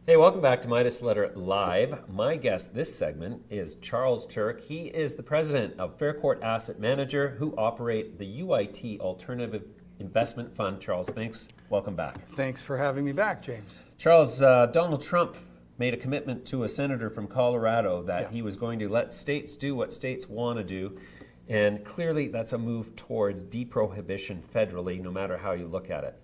Hey, welcome back to Midas Letter Live. My guest this segment is Charles Taerk. He is the president of Faircourt Asset Manager, who operate the UIT Alternative Investment Fund. Charles, thanks. Welcome back. Thanks for having me back, James. Charles, Donald Trump made a commitment to a senator from Colorado that he was going to let states do what states want to do. And clearly that's a move towards deprohibition federally, no matter how you look at it.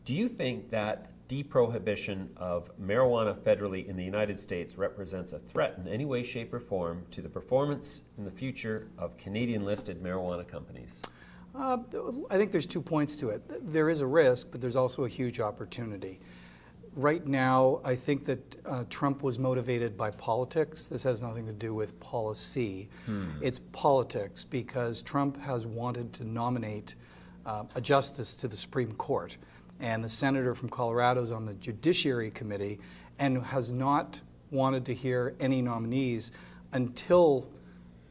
Do you think that deprohibition of marijuana federally in the United States represents a threat in any way, shape, or form to the performance in the future of Canadian-listed marijuana companies? I think there's 2 points to it. There is a risk, but there's also a huge opportunity. Right now, I think that Trump was motivated by politics. This has nothing to do with policy. It's politics because Trump has wanted to nominate a justice to the Supreme Court. And the senator from Colorado is on the Judiciary Committee and has not wanted to hear any nominees until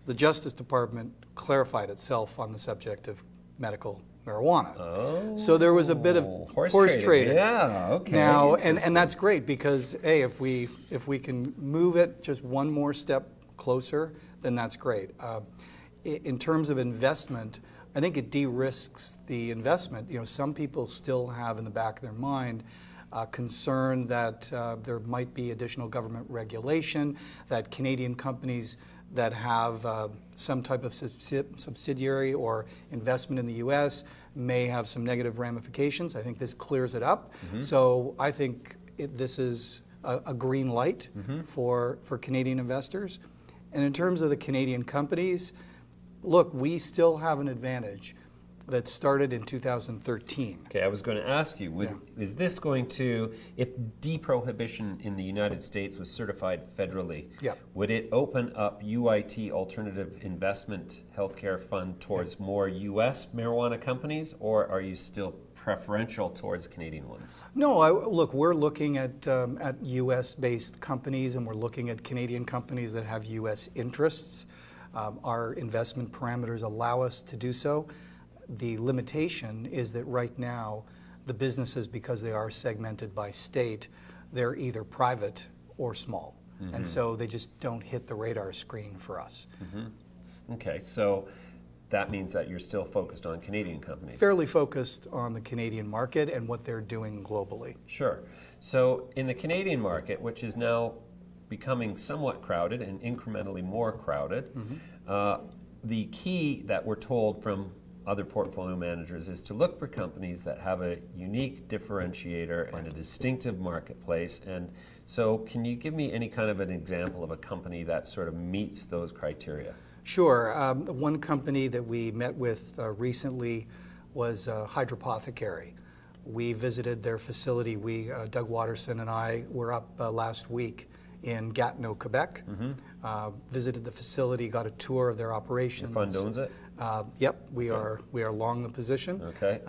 the Justice Department clarified itself on the subject of medical marijuana. Oh, so there was a bit of horse trading. Yeah, okay. Now, and that's great because, hey, if we can move it just one more step closer, then that's great. In terms of investment, I think it de-risks the investment. You know, some people still have in the back of their mind concern that there might be additional government regulation, that Canadian companies that have some type of subsidiary or investment in the U.S. may have some negative ramifications. I think this clears it up. So I think this is a green light for Canadian investors. And in terms of the Canadian companies, look, we still have an advantage that started in 2013. Okay, I was going to ask you, is this going to, if deprohibition in the United States was certified federally, would it open up UIT Alternative Investment Healthcare Fund towards more U.S. marijuana companies, or are you still preferential towards Canadian ones? No, look, we're looking at U.S.-based companies, and we're looking at Canadian companies that have U.S. interests. Our investment parameters allow us to do so. The limitation is that right now, the businesses, because they are segmented by state, they're either private or small. And so they just don't hit the radar screen for us. Okay, so that means that you're still focused on Canadian companies. Fairly focused on the Canadian market and what they're doing globally. Sure. So in the Canadian market, which is now becoming somewhat crowded and incrementally more crowded, the key that we're told from other portfolio managers is to look for companies that have a unique differentiator and a distinctive marketplace. And so can you give me any kind of an example of a company that sort of meets those criteria? Sure. One company that we met with recently was Hydropothecary. We visited their facility. Doug Watterson and I were up last week in Gatineau, Quebec. Visited the facility, got a tour of their operations. Your fund owns it? Yep, we are long the position. Okay.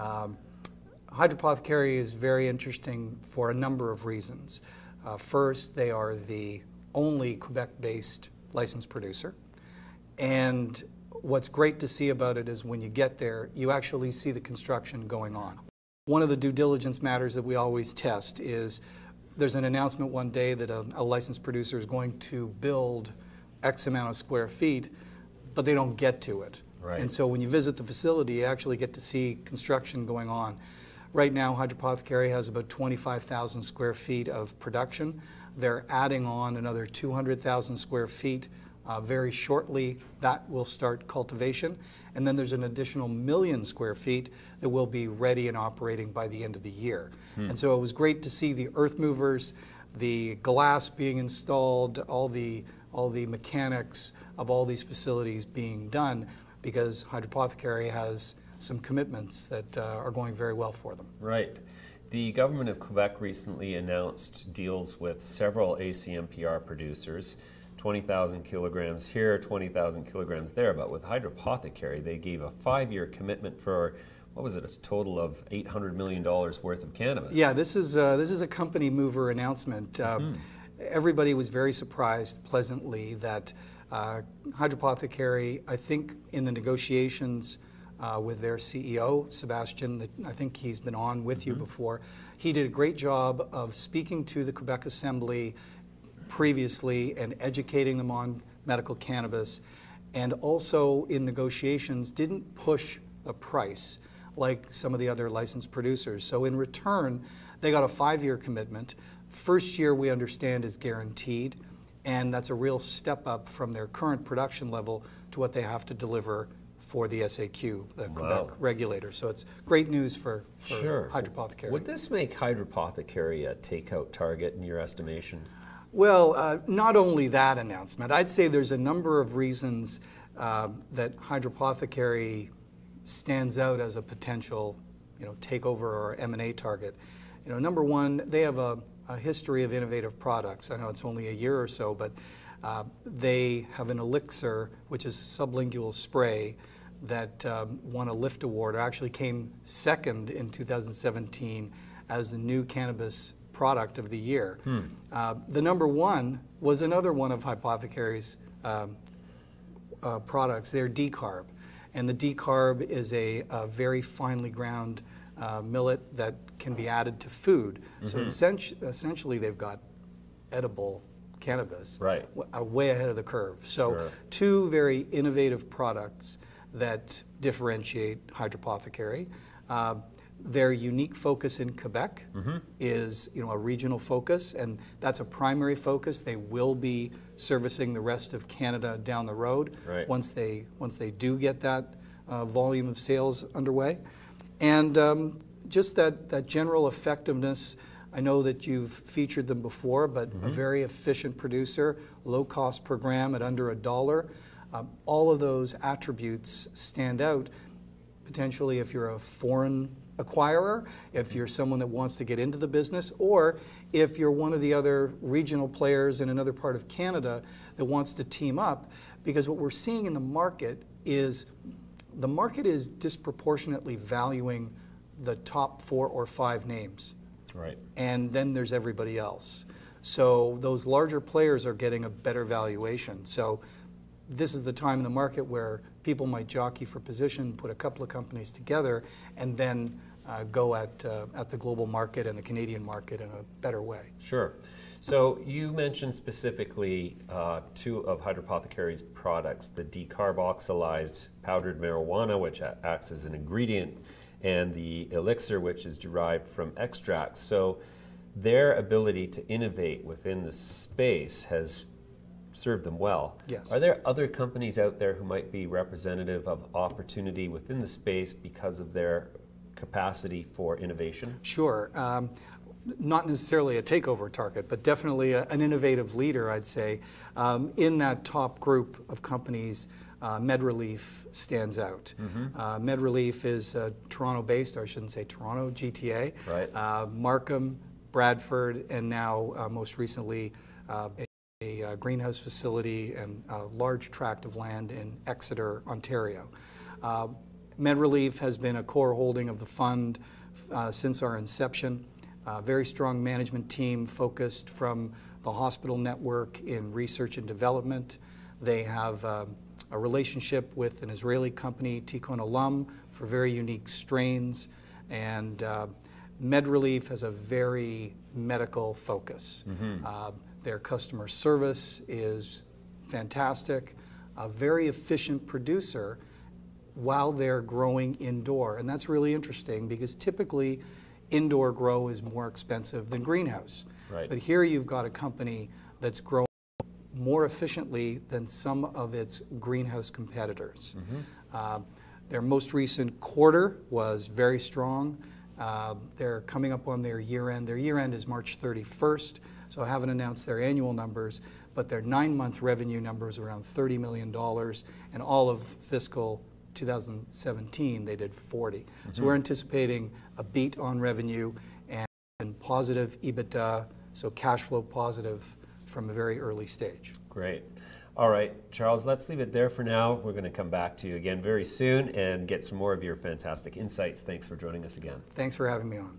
Hydropothecary is very interesting for a number of reasons. First, they are the only Quebec-based licensed producer. And what's great to see about it is when you get there, you actually see the construction going on. One of the due diligence matters that we always test is there's an announcement one day that a licensed producer is going to build X amount of square feet, but they don't get to it. Right. And so when you visit the facility, you actually get to see construction going on. Right now, Hydropothecary has about 25,000 square feet of production. They're adding on another 200,000 square feet very shortly. That will start cultivation. And then there's an additional 1 million square feet that will be ready and operating by the end of the year. And so it was great to see the earth movers, the glass being installed, all the mechanics of all these facilities being done, because Hydropothecary has some commitments that are going very well for them. Right. The government of Quebec recently announced deals with several ACMPR producers, 20,000 kilograms here, 20,000 kilograms there, but with Hydropothecary, they gave a 5-year commitment for, what was it, a total of $800 million worth of cannabis. Yeah, this is a company mover announcement. Everybody was very surprised, pleasantly, that Hydropothecary, I think in the negotiations, with their CEO, Sebastian. I think he's been on with you before. He did a great job of speaking to the Quebec Assembly previously and educating them on medical cannabis, and also in negotiations didn't push a price like some of the other licensed producers. So in return, they got a 5-year commitment. First year, we understand, is guaranteed, and that's a real step up from their current production level to what they have to deliver for the SAQ, the Quebec regulator. So it's great news for Hydropothecary. Would this make Hydropothecary a takeout target in your estimation? Well, not only that announcement. I'd say there's a number of reasons that Hydropothecary stands out as a potential, takeover or M&A target. Number one, they have a history of innovative products. I know it's only a year or so, but they have an elixir, which is a sublingual spray that won a LIFT award, or actually came second in 2017 as the new cannabis product of the year. The number one was another one of Hypothecary's products, their decarb. And the decarb is a very finely ground millet that can be added to food. So essentially they've got edible cannabis, way ahead of the curve. So two very innovative products that differentiate Hydropothecary. Their unique focus in Quebec is a regional focus, and that's a primary focus. They will be servicing the rest of Canada down the road once they do get that volume of sales underway. And just that general effectiveness. I know that you've featured them before, but a very efficient producer, low cost per gram at under $1. All of those attributes stand out potentially if you're a foreign acquirer, if you're someone that wants to get into the business, or if you're one of the other regional players in another part of Canada that wants to team up. Because what we're seeing in the market is disproportionately valuing the top 4 or 5 names. And then there's everybody else. So those larger players are getting a better valuation. So this is the time in the market where people might jockey for position, put a couple of companies together, and then go at the global market and the Canadian market in a better way. Sure. So you mentioned specifically 2 of Hydropothecary's products, the decarboxylized powdered marijuana, which acts as an ingredient, and the elixir, which is derived from extracts. So their ability to innovate within the space has served them well. Yes. Are there other companies out there who might be representative of opportunity within the space because of their capacity for innovation? Sure. Not necessarily a takeover target, but definitely an innovative leader, I'd say. In that top group of companies, MedReleaf stands out. MedReleaf is Toronto-based, or I shouldn't say Toronto, GTA. Markham, Bradford, and now most recently a greenhouse facility and a large tract of land in Exeter, Ontario. MedReleaf has been a core holding of the fund since our inception. Very strong management team focused from the hospital network in research and development. They have a relationship with an Israeli company, Tikkun Olam, for very unique strains. And MedReleaf has a very medical focus. Their customer service is fantastic, a very efficient producer while they're growing indoor. And that's really interesting because typically indoor grow is more expensive than greenhouse. But here you've got a company that's growing more efficiently than some of its greenhouse competitors. Their most recent quarter was very strong. They're coming up on their year end. Their year end is March 31st, so I haven't announced their annual numbers, but their 9-month revenue number is around $30 million, and all of fiscal 2017 they did 40. So we're anticipating a beat on revenue and positive EBITDA, so cash flow positive from a very early stage. Great. All right, Charles, let's leave it there for now. We're going to come back to you again very soon and get some more of your fantastic insights. Thanks for joining us again. Thanks for having me on.